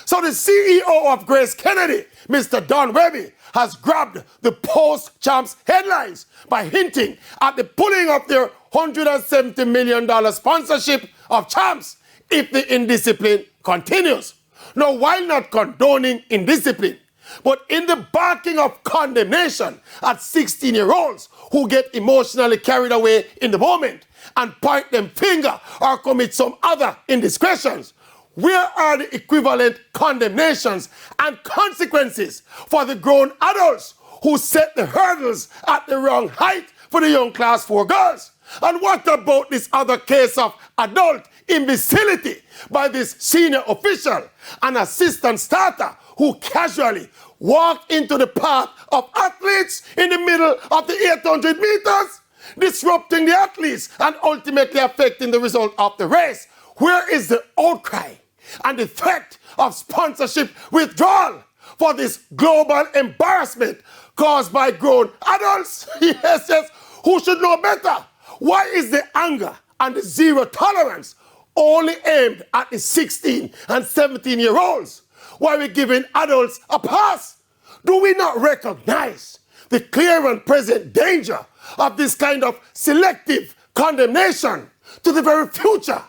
So the CEO of Grace Kennedy, Mr. Don Webby, has grabbed the post-champs headlines by hinting at the pulling of their $170 million sponsorship of champs if the indiscipline continues. Now, while not condoning indiscipline, but in the barking of condemnation at 16-year-olds who get emotionally carried away in the moment and point them finger or commit some other indiscretions, where are the equivalent condemnations and consequences for the grown adults who set the hurdles at the wrong height for the young class 4 girls? And what about this other case of adult imbecility by this senior official and assistant starter who casually walked into the path of athletes in the middle of the 800 meters, disrupting the athletes and ultimately affecting the result of the race? Where is the outcry and the threat of sponsorship withdrawal for this global embarrassment caused by grown adults? Yes, who should know better? Why is the anger and the zero tolerance only aimed at the 16 and 17-year-olds? Why are we giving adults a pass? Do we not recognize the clear and present danger of this kind of selective condemnation to the very future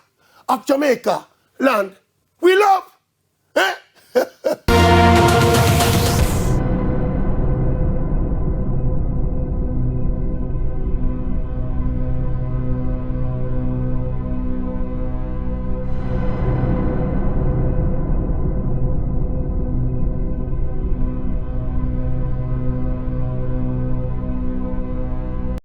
of Jamaica, land we love?